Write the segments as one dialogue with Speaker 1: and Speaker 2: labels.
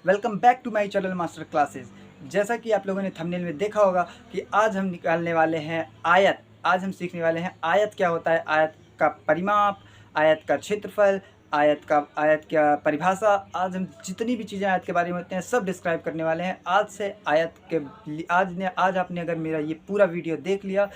Speaker 1: Welcome back to my channel master classes. जैसा कि आप लोगों ने थंबनेल में देखा होगा कि आज हम निकालने वाले हैं आयत। आज हम सीखने वाले हैं आयत क्या होता है, आयत का परिमाप, आयत का क्षेत्रफल, आयत का परिभाषा। आज हम जितनी भी चीज़ें आयत के बारे में होते हैं सब डिस्क्राइब करने वाले हैं। आज से आयत के आज आपने अगर मेरा ये पूरा वीडियो देख लिया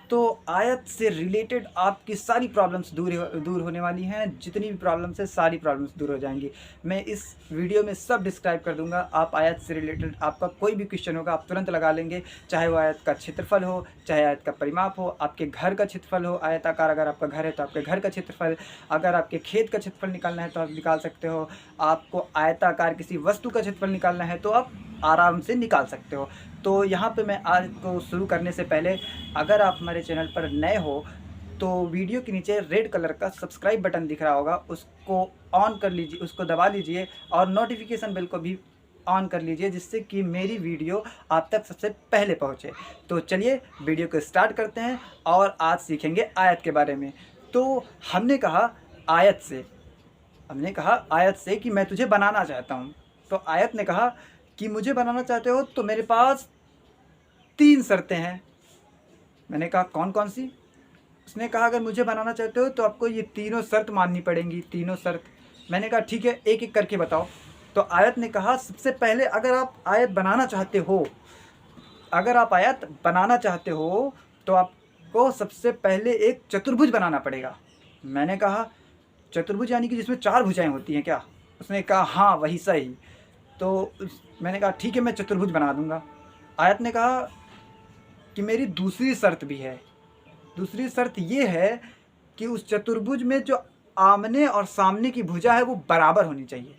Speaker 1: तो आयत से रिलेटेड आपकी सारी प्रॉब्लम्स दूर होने वाली हैं। जितनी भी प्रॉब्लम्स है सारी प्रॉब्लम्स दूर हो जाएंगी। मैं इस वीडियो में सब डिस्क्राइब कर दूंगा। आप आयत से रिलेटेड आपका कोई भी क्वेश्चन होगा आप तुरंत लगा लेंगे, चाहे वो आयत का क्षेत्रफल हो, चाहे आयत का परिमाप हो, आपके घर का क्षेत्रफल हो, आयताकार अगर आपका घर है तो आपके घर का क्षेत्रफल, अगर आपके खेत का क्षेत्रफल निकालना है तो आप निकाल सकते हो, आपको आयताकार किसी वस्तु का क्षेत्रफल निकालना है तो आप आराम से निकाल सकते हो। तो यहाँ पे मैं आज को शुरू करने से पहले अगर आप हमारे चैनल पर नए हो तो वीडियो के नीचे रेड कलर का सब्सक्राइब बटन दिख रहा होगा, उसको ऑन कर लीजिए, उसको दबा लीजिए और नोटिफिकेशन बेल को भी ऑन कर लीजिए जिससे कि मेरी वीडियो आप तक सबसे पहले पहुँचे। तो चलिए वीडियो को स्टार्ट करते हैं और आज सीखेंगे आयत के बारे में। तो हमने कहा आयत से कि मैं तुझे बनाना चाहता हूँ। तो आयत ने कहा कि मुझे बनाना चाहते हो तो मेरे पास 3 शर्तें हैं। मैंने कहा कौन कौन सी? उसने कहा अगर मुझे बनाना चाहते हो तो आपको ये तीनों शर्त माननी पड़ेंगी, तीनों शर्त। मैंने कहा ठीक है, एक एक करके बताओ। तो आयत ने कहा सबसे पहले अगर आप आयत बनाना चाहते हो तो आपको सबसे पहले एक चतुर्भुज बनाना पड़ेगा। मैंने कहा चतुर्भुज यानी कि जिसमें 4 भुजाएं होती हैं क्या? उसने कहा हाँ वही सही। तो मैंने कहा ठीक है मैं चतुर्भुज बना दूंगा। आयत ने कहा कि मेरी दूसरी शर्त भी है। दूसरी शर्त ये है कि उस चतुर्भुज में जो आमने और सामने की भुजा है वो बराबर होनी चाहिए,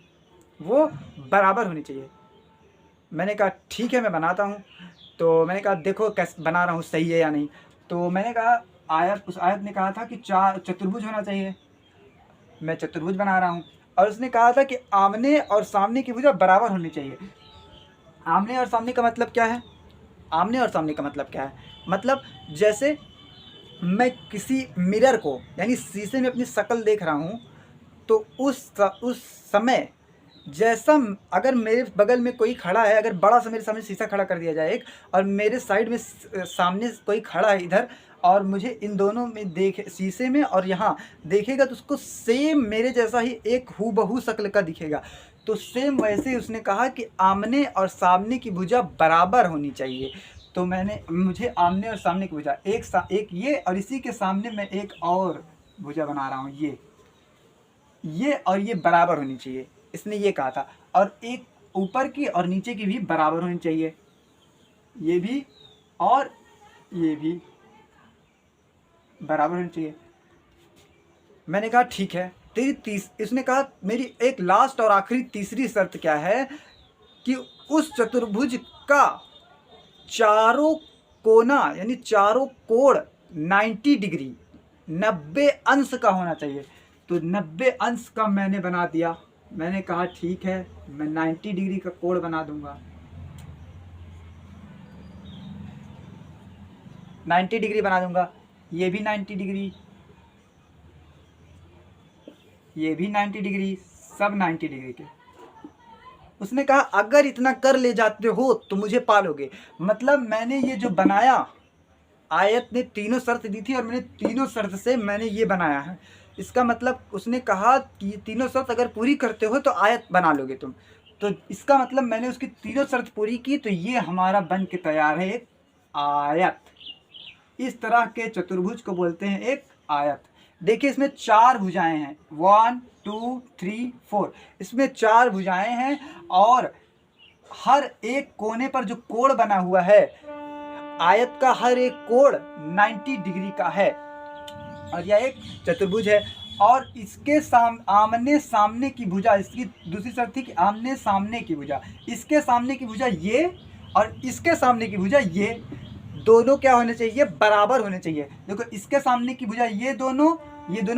Speaker 1: मैंने कहा ठीक है मैं बनाता हूँ। तो मैंने कहा देखो कैसे बना रहा हूँ, सही है या नहीं। तो मैंने कहा उस आयत ने कहा था कि 4 चतुर्भुज होना चाहिए, मैं चतुर्भुज बना रहा हूँ। और उसने कहा था कि आमने और सामने की भुजा बराबर होनी चाहिए। आमने और सामने का मतलब क्या है? मतलब जैसे मैं किसी मिरर को यानी शीशे में अपनी शक्ल देख रहा हूँ तो उस समय जैसा अगर मेरे बगल में कोई खड़ा है, अगर बड़ा सा मेरे सामने शीशा खड़ा कर दिया जाए एक, और मेरे साइड में सामने कोई खड़ा है इधर, और मुझे इन दोनों में शीशे में और यहाँ देखेगा तो उसको सेम मेरे जैसा ही एक हूबहू शक्ल का दिखेगा। तो सेम वैसे ही उसने कहा कि आमने और सामने की भुजा बराबर होनी चाहिए। तो मुझे आमने और सामने की भुजा एक ये और इसी के सामने मैं एक और भुजा बना रहा हूँ, ये और ये बराबर होनी चाहिए, इसने ये कहा था। और एक ऊपर की और नीचे की भी बराबर होनी चाहिए, ये भी और ये भी बराबर होनी चाहिए। मैंने कहा ठीक है। इसने कहा मेरी एक लास्ट और आखिरी तीसरी शर्त क्या है कि उस चतुर्भुज का चारों कोना यानी चारों कोण 90 डिग्री 90 अंश का होना चाहिए। तो 90 अंश का मैंने बना दिया। मैंने कहा ठीक है मैं 90 डिग्री का कोण बना दूंगा, 90 डिग्री बना दूंगा। ये भी 90 डिग्री, ये भी 90 डिग्री, सब 90 डिग्री के। उसने कहा अगर इतना कर ले जाते हो तो मुझे पालोगे। मतलब मैंने ये जो बनाया, आयत ने तीनों शर्त दी थी और मैंने तीनों शर्त से मैंने ये बनाया है। इसका मतलब उसने कहा कि ये तीनों शर्त अगर पूरी करते हो तो आयत बना लोगे तुम। तो इसका मतलब मैंने उसकी तीनों शर्त पूरी की तो ये हमारा बन के तैयार है एक आयत। इस तरह के चतुर्भुज को बोलते हैं एक आयत। देखिए इसमें 4 भुजाएं हैं, 1 2 3 4, इसमें 4 भुजाएं हैं और हर एक कोने पर जो कोण बना हुआ है, आयत का हर एक कोण 90 डिग्री का है और यह एक चतुर्भुज है। और इसके आमने सामने की भुजा, इसकी दूसरी शर्त थी कि आमने सामने की भुजा, इसके सामने की भुजा ये और इसके सामने की भुजा ये दोनों क्या होने चाहिए? बराबर होने चाहिए। देखो इसके सामने की भुजा ये दोनों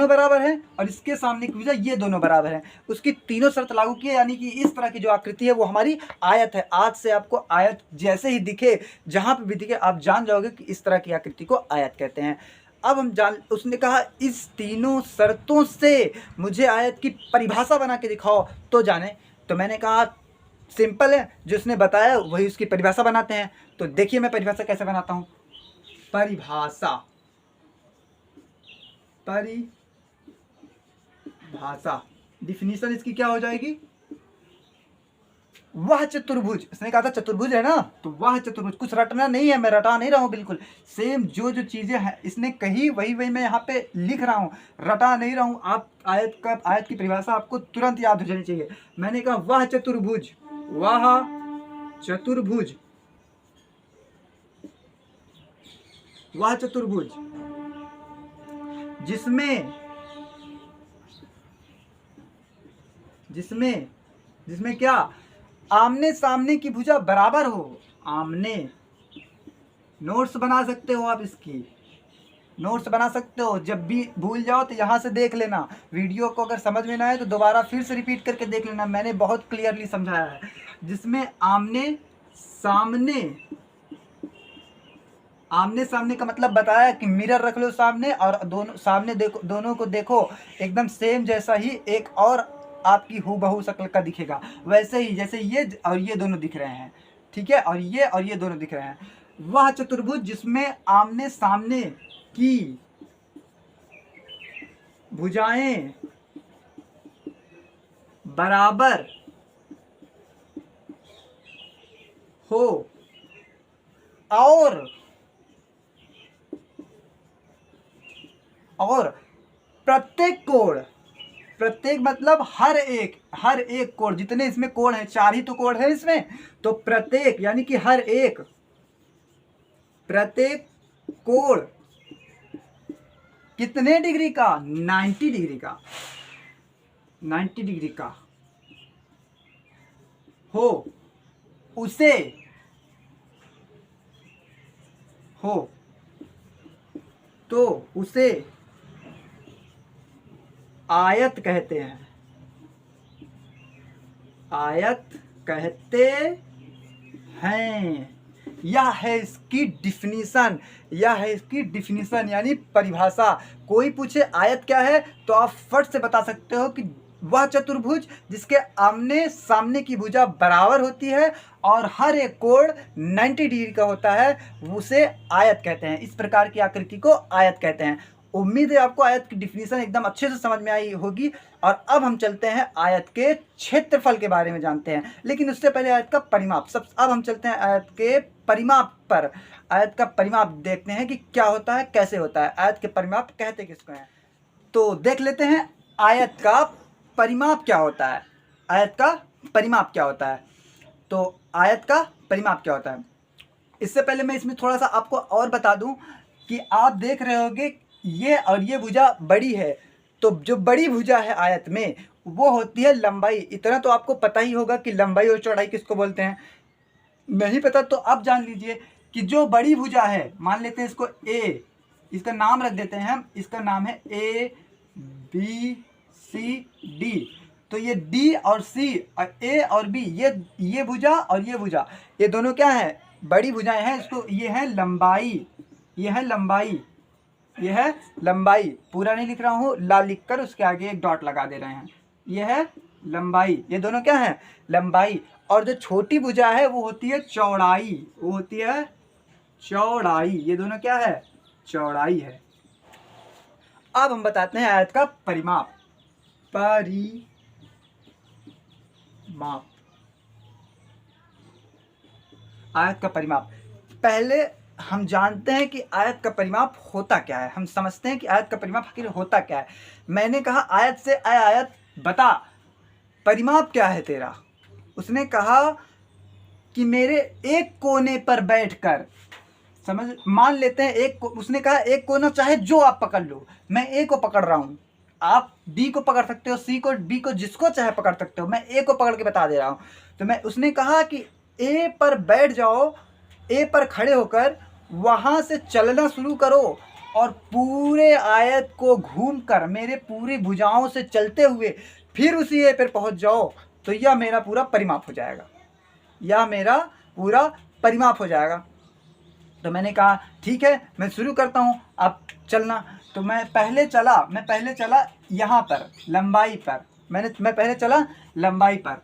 Speaker 1: बराबर हैं और इसके सामने की भुजा ये दोनों बराबर हैं। उसकी तीनों शर्त लागू की है, यानी कि इस तरह की जो आकृति है वो हमारी आयत है। आज से आपको आयत जैसे ही दिखे, जहाँ पे भी दिखे, आप जान जाओगे कि इस तरह की आकृति को आयत कहते हैं। अब उसने कहा इस तीनों शर्तों से मुझे आयत की परिभाषा बना के दिखाओ तो जाने। तो मैंने कहा सिंपल है, जो उसने बताया वही उसकी परिभाषा बनाते हैं। तो देखिए मैं परिभाषा कैसे बनाता हूँ। परिभाषा, परिभाषा डिफिनीशन इसकी क्या हो जाएगी, वह चतुर्भुज, इसने कहा था चतुर्भुज है ना, तो वह चतुर्भुज, कुछ रटना नहीं है, मैं रटा नहीं रहा हूँ, बिल्कुल सेम जो जो चीजें हैं इसने कही वही वही मैं यहाँ पे लिख रहा हूँ, रटा नहीं रहा हूँ। आप आयत की परिभाषा आपको तुरंत याद हो जानी चाहिए। मैंने कहा वह चतुर्भुज, वह चतुर्भुज, वह चतुर्भुज जिसमें जिसमें जिसमें क्या, आमने सामने की भुजा बराबर हो। आमने, नोट्स बना सकते हो आप, इसकी नोट्स बना सकते हो, जब भी भूल जाओ तो यहाँ से देख लेना। वीडियो को अगर समझ में ना आए तो दोबारा फिर से रिपीट करके देख लेना, मैंने बहुत क्लियरली समझाया है। जिसमें आमने सामने, आमने सामने का मतलब बताया कि मिरर रख लो सामने और दोनों सामने देखो, दोनों को देखो एकदम सेम जैसा ही एक और आपकी हूबहू शक्ल का दिखेगा, वैसे ही जैसे ये और ये दोनों दिख रहे हैं, ठीक है, और ये दोनों दिख रहे हैं। वह चतुर्भुज जिसमें आमने सामने की भुजाएं बराबर हो और प्रत्येक कोण, प्रत्येक मतलब हर एक कोण, जितने इसमें कोण है, 4 ही तो कोण है इसमें, तो प्रत्येक यानी कि हर एक, प्रत्येक कोण कितने डिग्री का, 90 डिग्री का, 90 डिग्री का हो, उसे हो तो उसे आयत कहते हैं, आयत कहते हैं। यह है इसकी डिफिनीशन, यह है इसकी डिफिनीशन यानी परिभाषा। कोई पूछे आयत क्या है तो आप फट से बता सकते हो कि वह चतुर्भुज जिसके आमने सामने की भुजा बराबर होती है और हर एक कोण 90 डिग्री का होता है, उसे आयत कहते हैं। इस प्रकार की आकृति को आयत कहते हैं। उम्मीद है आपको आयत की डिफिनीशन एकदम अच्छे से समझ में आई होगी। और अब हम चलते हैं आयत के क्षेत्रफल के बारे में जानते हैं, लेकिन उससे पहले आयत का परिमाप। अब हम चलते हैं आयत के परिमाप पर। आयत का परिमाप देखते हैं कि क्या होता है, कैसे होता है, आयत के परिमाप कहते किसको हैं। तो देख लेते हैं आयत का परिमाप क्या होता है। आयत का परिमाप क्या होता है, तो आयत का परिमाप क्या होता है। इससे पहले मैं इसमें थोड़ा सा आपको और बता दूं कि आप देख रहे होंगे ये और ये भुजा बड़ी है, तो जो बड़ी भुजा है आयत में वो होती है लंबाई। इतना तो आपको पता ही होगा कि लंबाई और चौड़ाई किसको बोलते हैं। नहीं पता तो आप जान लीजिए कि जो बड़ी भुजा है, मान लेते हैं इसको ए, इसका नाम रख देते हैं हम, इसका नाम है ए बी सी डी। तो ये डी और सी और ए और बी, ये भुजा और ये भुजा, ये दोनों क्या है, बड़ी भुजाएं हैं। इसको ये है लंबाई, ये है लंबाई, ये है लंबाई। पूरा नहीं लिख रहा हूँ, लाल लिख कर उसके आगे एक डॉट लगा दे रहे हैं। ये है लंबाई, ये दोनों क्या है, लंबाई। और जो छोटी भुजा है वो होती है चौड़ाई, वो होती है चौड़ाई। ये दोनों क्या है, चौड़ाई है। अब हम बताते हैं आयत का परिमाप। आयत का परिमाप, पहले हम जानते हैं कि आयत का परिमाप होता क्या है। हम समझते हैं कि आयत का परिमाप आखिर होता क्या है। मैंने कहा आयत से आयत बता परिमाप क्या है तेरा। उसने कहा कि मेरे एक कोने पर बैठकर, समझ, मान लेते हैं उसने कहा एक कोना चाहे जो आप पकड़ लो, मैं ए को पकड़ रहा हूँ, आप डी को पकड़ सकते हो, सी को, बी को, जिसको चाहे पकड़ सकते हो, मैं ए को पकड़ के बता दे रहा हूँ। तो उसने कहा कि ए पर बैठ जाओ, ए पर खड़े होकर वहाँ से चलना शुरू करो और पूरे आयत को घूमकर मेरे पूरी भुजाओं से चलते हुए फिर उसी ए पर पहुँच जाओ, तो यह मेरा पूरा परिमाप हो जाएगा, यह मेरा पूरा परिमाप हो जाएगा। तो मैंने कहा ठीक है मैं शुरू करता हूँ, आप चलना। तो मैं पहले चला यहाँ पर लंबाई पर, मैं पहले चला लंबाई पर।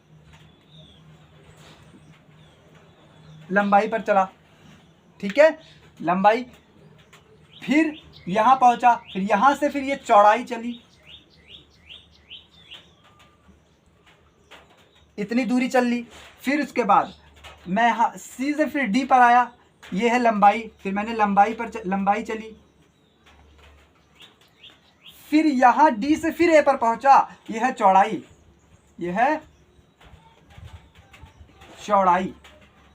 Speaker 1: लंबाई पर चला, ठीक है, लंबाई, फिर यहाँ पहुँचा, फिर यहाँ से फिर ये चौड़ाई चली, इतनी दूरी चल ली। फिर उसके बाद मैं यहाँ सी से फिर डी पर आया, ये है लंबाई, फिर मैंने लंबाई पर लंबाई चली, फिर यहाँ डी से फिर ए पर पहुँचा, ये है चौड़ाई, ये है चौड़ाई,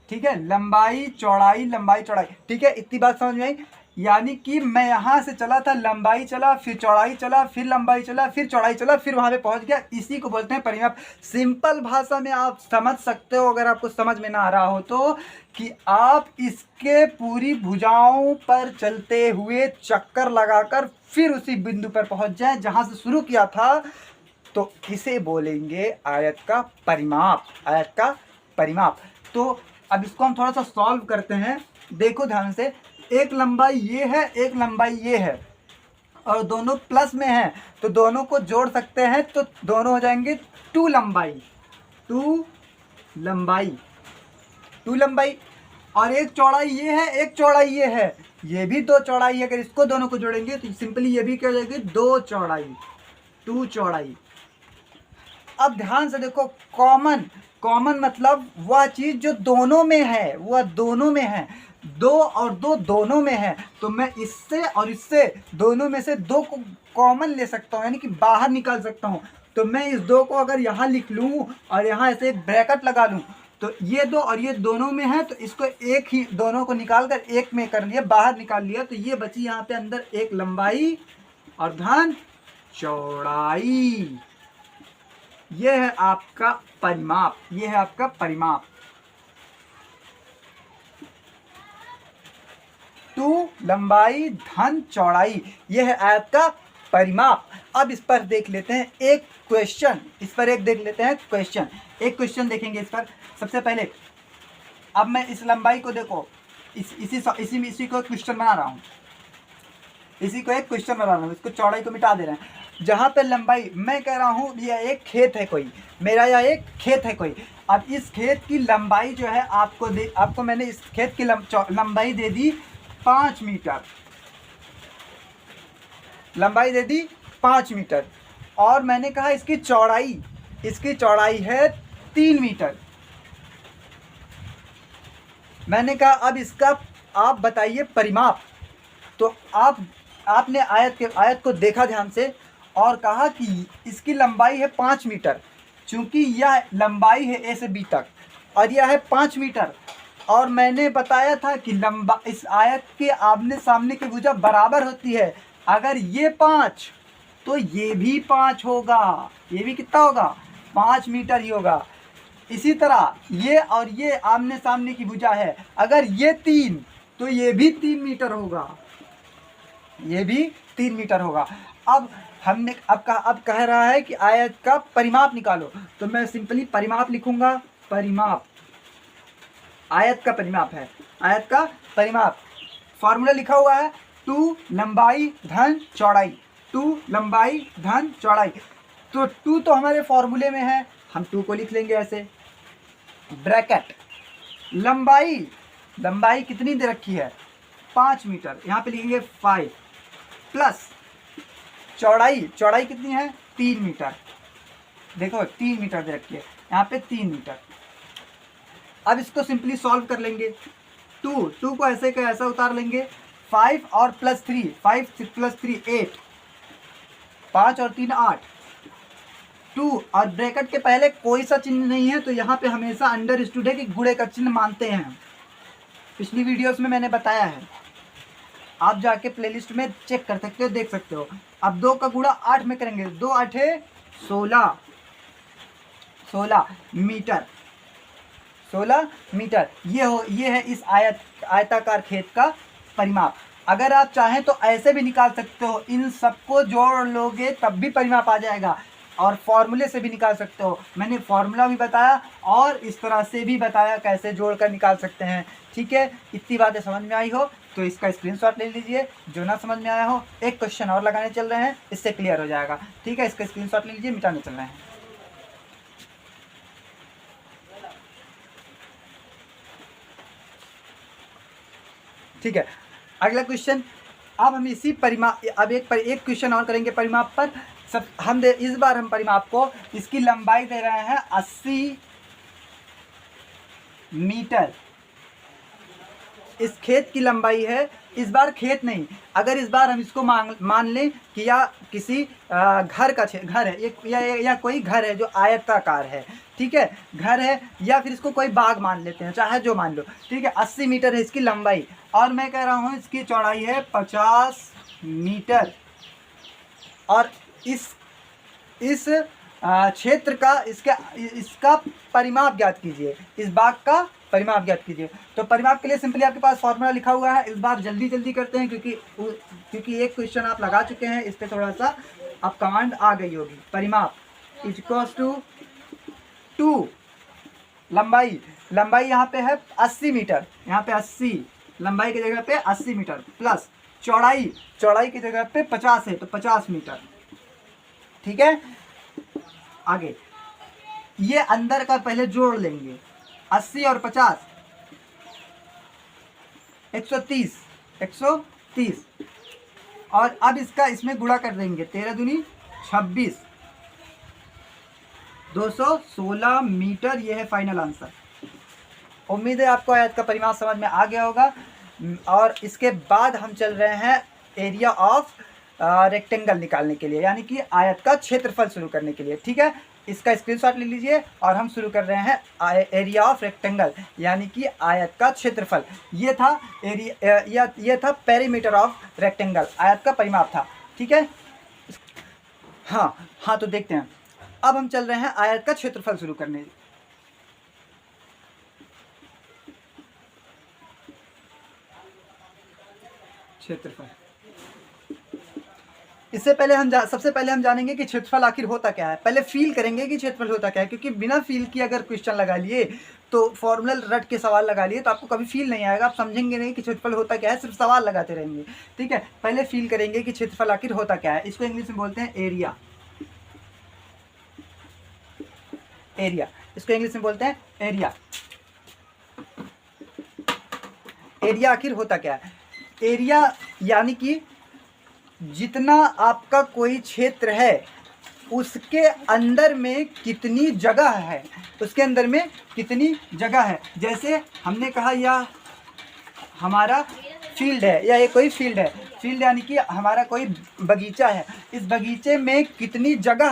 Speaker 1: ठीक है, लंबाई चौड़ाई लंबाई चौड़ाई, ठीक है, इतनी बात समझ में आई। यानी कि मैं यहाँ से चला था, लंबाई चला, फिर चौड़ाई चला, फिर लंबाई चला, फिर चौड़ाई चला, फिर वहाँ पे पहुँच गया। इसी को बोलते हैं परिमाप। सिंपल भाषा में आप समझ सकते हो, अगर आपको समझ में ना आ रहा हो तो, कि आप इसके पूरी भुजाओं पर चलते हुए चक्कर लगाकर फिर उसी बिंदु पर पहुँच जाए जहाँ से शुरू किया था, तो इसे बोलेंगे आयत का परिमाप, आयत का परिमाप। तो अब इसको हम थोड़ा सा सॉल्व करते हैं, देखो ध्यान से। एक लंबाई ये है, एक लंबाई ये है, और दोनों प्लस में है, तो दोनों को जोड़ सकते हैं, तो दोनों हो जाएंगे टू लंबाई, टू लंबाई, टू लंबाई। और एक चौड़ाई ये है, एक चौड़ाई ये है, ये भी दो चौड़ाई है। अगर इसको दोनों को जोड़ेंगे तो सिंपली ये भी क्या हो जाएगी, दो चौड़ाई, टू चौड़ाई। अब ध्यान से देखो, कॉमन, कॉमन मतलब वह चीज़ जो दोनों में है, वह दोनों में है, दो और दो दोनों में है, तो मैं इससे और इससे दोनों में से दो को कॉमन ले सकता हूँ, यानी कि बाहर निकाल सकता हूँ। तो मैं इस दो को अगर यहाँ लिख लूँ और यहाँ ऐसे एक ब्रैकेट लगा लूँ, तो ये दो और ये दोनों में है, तो इसको एक ही, दोनों को निकाल कर एक में कर लिया, बाहर निकाल लिया, तो ये बची यहाँ पे अंदर एक लंबाई और धन चौड़ाई। ये है आपका परिमाप, ये है आपका परिमाप। टू लंबाई धन चौड़ाई, ये है आयत का परिमाप। अब इस पर देख लेते हैं एक क्वेश्चन, इस पर एक देख लेते हैं क्वेश्चन, एक क्वेश्चन देखेंगे इस पर। सबसे पहले अब मैं इस लंबाई को देखो, इसी को एक क्वेश्चन बना रहा हूँ, इसी को एक क्वेश्चन बना रहा हूँ, इसको चौड़ाई को मिटा दे रहे हैं। जहाँ पे लंबाई, मैं कह रहा हूँ यह एक खेत है कोई, मेरा यह एक खेत है कोई। अब इस खेत की लंबाई जो है आपको मैंने इस खेत की लंबाई दे दी 5 मीटर, लंबाई दे दी 5 मीटर, और मैंने कहा इसकी चौड़ाई है 3 मीटर। मैंने कहा अब इसका आप बताइए परिमाप। तो आपने आयत को देखा ध्यान से और कहा कि इसकी लंबाई है 5 मीटर, चूंकि यह लंबाई है ए से बी तक और यह है 5 मीटर, और मैंने बताया था कि इस आयत के आमने सामने की भुजा बराबर होती है। अगर ये 5 तो ये भी 5 होगा, ये भी कितना होगा, 5 मीटर ही होगा। इसी तरह ये और ये आमने सामने की भुजा है, अगर ये 3 तो ये भी 3 मीटर होगा, ये भी 3 मीटर होगा। अब हमने अब कह रहा है कि आयत का परिमाप निकालो, तो मैं सिंपली परिमाप लिखूंगा, परिमाप, आयत का परिमाप है, आयत का परिमाप। फॉर्मूला लिखा हुआ है 2 लंबाई धन चौड़ाई, 2 लंबाई धन चौड़ाई। तो 2 तो हमारे फॉर्मूले में है, हम 2 को लिख लेंगे ऐसे, ब्रैकेट, लंबाई कितनी दे रखी है, 5 मीटर, यहाँ पे लिखेंगे 5 प्लस चौड़ाई कितनी है, 3 मीटर, देखो 3 मीटर दे रखी है, यहाँ पे 3 मीटर। अब इसको सिंपली सॉल्व कर लेंगे, 2 को ऐसे का ऐसा उतार लेंगे, 5 और प्लस 3, 5 प्लस 3 8, 5 और 3 8, 2 और ब्रैकेट के पहले कोई सा चिन्ह नहीं है, तो यहाँ पे हमेशा अंडरस्टूड है कि गुणे का चिन्ह मानते हैं। पिछली वीडियोस में मैंने बताया है, आप जाके प्लेलिस्ट में चेक कर सकते हो, देख सकते हो। अब 2 का गुणा 8 में करेंगे, 2 8 16 मीटर, 16 मीटर। ये है इस आयताकार खेत का परिमाप। अगर आप चाहें तो ऐसे भी निकाल सकते हो, इन सबको जोड़ लोगे तब भी परिमाप आ जाएगा, और फॉर्मूले से भी निकाल सकते हो। मैंने फॉर्मूला भी बताया और इस तरह से भी बताया कैसे जोड़कर निकाल सकते हैं। ठीक है, इतनी बातें समझ में आई हो तो इसका स्क्रीनशॉट ले लीजिए, जो ना समझ में आया हो एक क्वेश्चन और लगाने चल रहे हैं, इससे क्लियर हो जाएगा। ठीक है, इसका स्क्रीनशॉट ले लीजिए, मिटाने चल रहे हैं। ठीक है, अगला क्वेश्चन। अब हम इसी परिमाप, अब एक क्वेश्चन और करेंगे परिमाप पर। सब हम इस बार हम परिमाप को, इसकी लंबाई दे रहे हैं 80 मीटर। इस खेत की लंबाई है, इस बार खेत नहीं, अगर इस बार हम इसको मान लें कि या किसी घर का घर है, या कोई घर है जो आयताकार है, ठीक है, घर है, या फिर इसको कोई बाग मान लेते हैं, चाहे जो मान लो, ठीक है। 80 मीटर है इसकी लंबाई, और मैं कह रहा हूँ इसकी चौड़ाई है 50 मीटर। और इस क्षेत्र का, इसका परिमाप ज्ञात कीजिए, इस बाग का परिमाप ज्ञात कीजिए। तो परिमाप के लिए सिंपली आपके पास फॉर्मूला लिखा हुआ है। इस बार जल्दी करते हैं, क्योंकि एक क्वेश्चन आप लगा चुके हैं, इस पे थोड़ा सा अब कमांड आ गई होगी। परिमाप इज इक्वल्स टू लंबाई यहाँ पे है 80 मीटर, यहाँ पे 80, लंबाई की जगह पे 80 मीटर, प्लस चौड़ाई की जगह पे 50 है, तो 50 मीटर, ठीक है। आगे ये अंदर का पहले जोड़ लेंगे, 80 और 50 130, और अब इसका इसमें गुणा कर देंगे, 13 दूनी 26, 216 मीटर। ये है फाइनल आंसर। उम्मीद है आपको आयत का परिमाप समझ में आ गया होगा। और इसके बाद हम चल रहे हैं एरिया ऑफ रेक्टेंगल निकालने के लिए, यानी कि आयत का क्षेत्रफल शुरू करने के लिए, ठीक है। इसका स्क्रीनशॉट ले लीजिए और हम शुरू कर रहे हैं एरिया ऑफ रेक्टेंगल, यानी कि आयत का क्षेत्रफल। ये था एरिया, ये था पेरीमीटर ऑफ रेक्टेंगल, आयत का परिमाप था, ठीक है। हाँ, तो देखते हैं। अब हम चल रहे हैं आयत का क्षेत्रफल शुरू करने। क्षेत्रफल, इससे पहले सबसे पहले हम जानेंगे कि क्षेत्रफल आखिर होता क्या है। पहले फील करेंगे कि क्षेत्रफल होता क्या है, क्योंकि बिना फील किए अगर क्वेश्चन लगा लिए, तो फॉर्मूला रट के सवाल लगा लिए, तो आपको कभी फील नहीं आएगा, आप समझेंगे नहीं कि क्षेत्रफल होता क्या है, सिर्फ सवाल लगाते रहेंगे, ठीक है। पहले फील करेंगे कि क्षेत्रफल आखिर होता क्या है। इसको इंग्लिश में बोलते हैं एरिया, इसको इंग्लिश में बोलते हैं एरिया। एरिया आखिर होता क्या है? एरिया यानी कि जितना आपका कोई क्षेत्र है उसके अंदर में कितनी जगह है, उसके अंदर में कितनी जगह है। जैसे हमने कहा यह हमारा फील्ड है, या ये कोई फील्ड है, फील्ड यानी कि हमारा कोई बगीचा है, इस बगीचे में कितनी जगह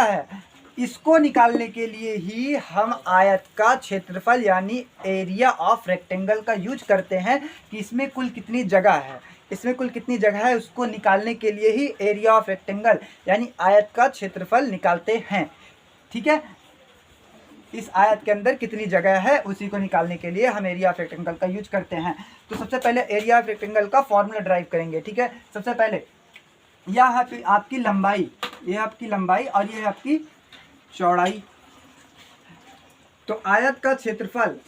Speaker 1: है, इसको निकालने के लिए ही हम आयत का क्षेत्रफल यानी एरिया ऑफ रेक्टेंगल का यूज करते हैं कि इसमें कुल कितनी जगह है, उसको निकालने के लिए ही एरिया ऑफ रेक्टेंगल यानी आयत का क्षेत्रफल निकालते हैं, ठीक है। इस आयत के अंदर कितनी जगह है उसी को निकालने के लिए हम एरिया ऑफ रेक्टेंगल का यूज करते हैं। तो सबसे पहले एरिया ऑफ रेक्टेंगल का फॉर्मूला ड्राइव करेंगे, ठीक है। सबसे पहले यह है आपकी लंबाई, ये आपकी लंबाई और ये है आपकी चौड़ाई। तो आयत का क्षेत्रफल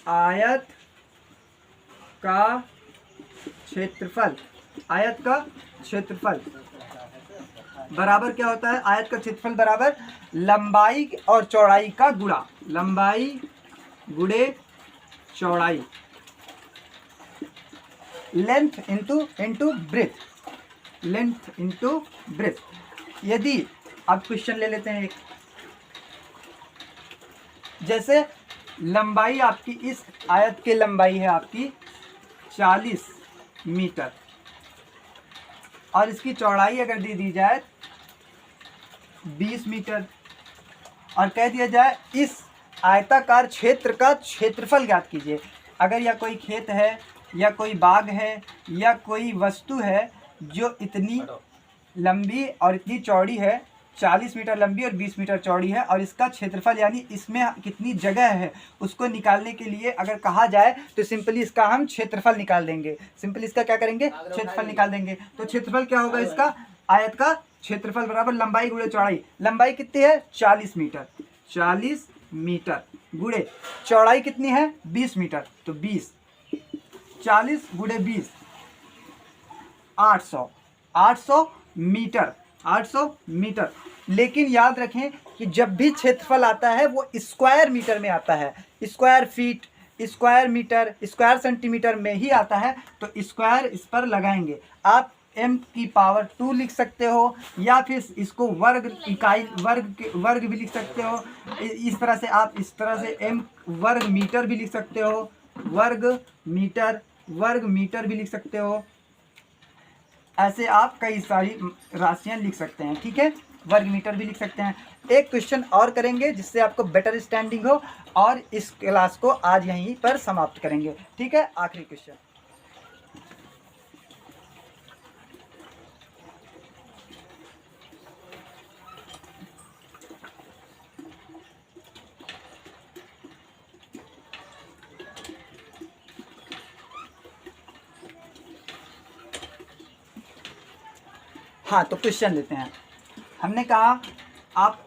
Speaker 1: बराबर क्या होता है? आयत का क्षेत्रफल बराबर लंबाई और चौड़ाई का गुणा, लंबाई गुणे चौड़ाई, लेंथ इंटू ब्रेथ। यदि अब क्वेश्चन ले लेते हैं एक, जैसे लंबाई आपकी, इस आयत की लंबाई है आपकी 40 मीटर और इसकी चौड़ाई अगर दे दी जाए 20 मीटर और कह दिया जाए इस आयताकार क्षेत्र का क्षेत्रफल ज्ञात कीजिए। अगर यह कोई खेत है या कोई बाग है या कोई वस्तु है जो इतनी लंबी और इतनी चौड़ी है, 40 मीटर लंबी और 20 मीटर चौड़ी है, और इसका क्षेत्रफल यानी इसमें कितनी जगह है उसको निकालने के लिए अगर कहा जाए तो सिंपली इसका हम क्षेत्रफल निकाल देंगे। सिंपली इसका क्या करेंगे? क्षेत्रफल निकाल देंगे। तो क्षेत्रफल क्या होगा इसका? आयत का क्षेत्रफल बराबर लंबाई गुणे चौड़ाई। लंबाई कितनी है? 40 मीटर गुणे चौड़ाई कितनी है? 20 मीटर, तो 20, 40 गुणे 20 800 मीटर। लेकिन याद रखें कि जब भी क्षेत्रफल आता है वो स्क्वायर मीटर में आता है, square feet square metre square centimetre में ही आता है, तो स्क्वायर इस पर लगाएंगे। आप m की पावर 2 लिख सकते हो, या फिर इसको वर्ग इकाई वर्ग भी लिख सकते हो। इस तरह से आप इस तरह से m वर्ग मीटर भी लिख सकते हो, वर्ग मीटर भी लिख सकते हो। ऐसे आप कई सारी राशियां लिख सकते हैं, ठीक है, वर्ग मीटर भी लिख सकते हैं। एक क्वेश्चन और करेंगे जिससे आपको बेटर स्टैंडिंग हो, और इस क्लास को आज यहीं पर समाप्त करेंगे, ठीक है। आखिरी क्वेश्चन, हाँ तो क्वेश्चन लेते हैं। हमने कहा आप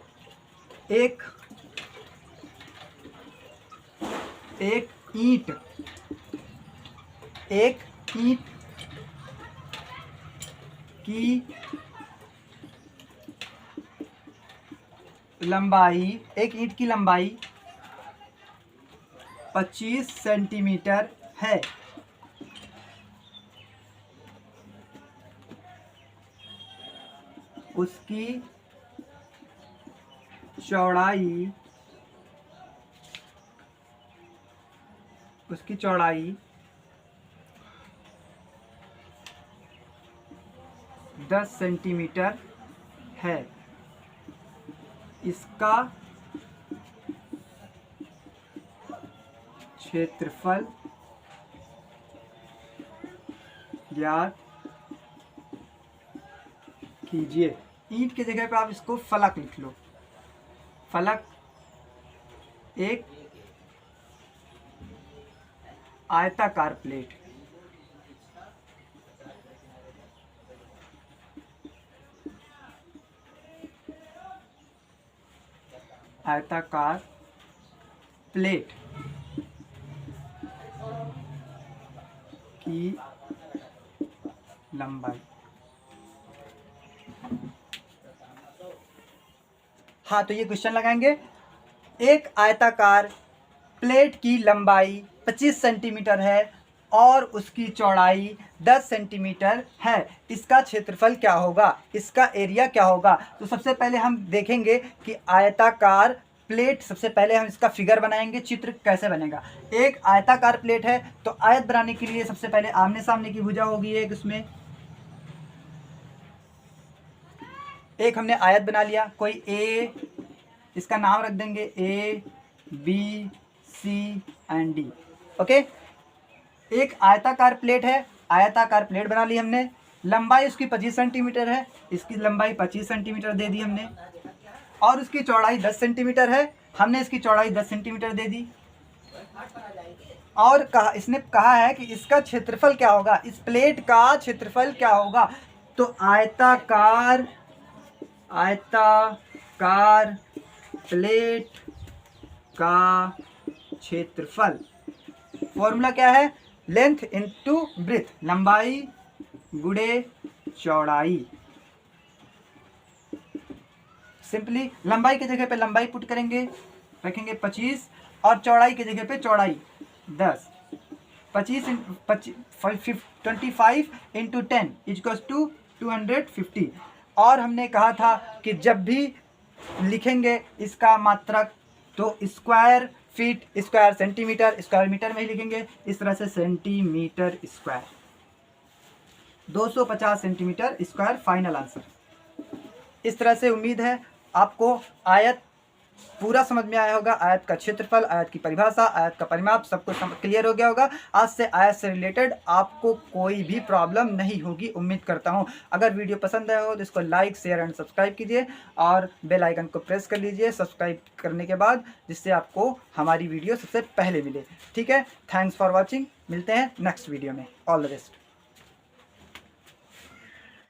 Speaker 1: एक ईंट की लंबाई 25 सेंटीमीटर है। उसकी चौड़ाई 10 सेंटीमीटर है। इसका क्षेत्रफल ज्ञात कीजिए। ईंट की जगह पे आप इसको फलक लिख लो। फलक एक आयताकार प्लेट, की लंबाई। हाँ तो ये क्वेश्चन लगाएंगे। एक आयताकार प्लेट की लंबाई 25 सेंटीमीटर है और उसकी चौड़ाई 10 सेंटीमीटर है। इसका क्षेत्रफल क्या होगा, इसका एरिया क्या होगा? तो सबसे पहले हम देखेंगे कि आयताकार प्लेट, सबसे पहले हम इसका फिगर बनाएंगे। चित्र कैसे बनेगा? एक आयताकार प्लेट है तो आयत बनाने के लिए सबसे पहले आमने सामने की भुजा होगी एक, उसमें एक हमने आयत बना लिया। कोई ए, इसका नाम रख देंगे A, B, C and D, okay. एक आयताकार प्लेट है, आयताकार प्लेट बना ली हमने। लंबाई उसकी 25 सेंटीमीटर है, इसकी लंबाई 25 सेंटीमीटर दे दी हमने, और उसकी चौड़ाई 10 सेंटीमीटर है, हमने इसकी चौड़ाई 10 सेंटीमीटर दे दी। और इसने कहा है कि इसका क्षेत्रफल क्या होगा, इस प्लेट का क्षेत्रफल क्या होगा। तो आयताकार प्लेट का क्षेत्रफल, फॉर्मूला क्या है? लेंथ इनटू ब्रेथ, लंबाई गुणे चौड़ाई। सिंपली लंबाई की जगह पे लंबाई पुट करेंगे, रखेंगे 25, और चौड़ाई की जगह पे चौड़ाई 10। 25 इंटू 10 इक्वल्स टू 250। और हमने कहा था कि जब भी लिखेंगे इसका मात्रक तो square feet, square centimetre, square metre में ही लिखेंगे। इस तरह से centimetre square, 250 centimetre square final answer. इस तरह से उम्मीद है आपको आयत पूरा समझ में आया होगा। आयत का क्षेत्रफल, आयत की परिभाषा, आयत का परिमाप सब कुछ क्लियर हो गया होगा। आज से आयत से रिलेटेड आपको कोई भी प्रॉब्लम नहीं होगी, उम्मीद करता हूं। अगर वीडियो पसंद आया हो तो इसको लाइक, शेयर एंड सब्सक्राइब कीजिए, और बेल आइकन को प्रेस कर लीजिए सब्सक्राइब करने के बाद, जिससे आपको हमारी वीडियो सबसे पहले मिले, ठीक है। थैंक्स फॉर वॉचिंग, मिलते हैं नेक्स्ट वीडियो में। All the best.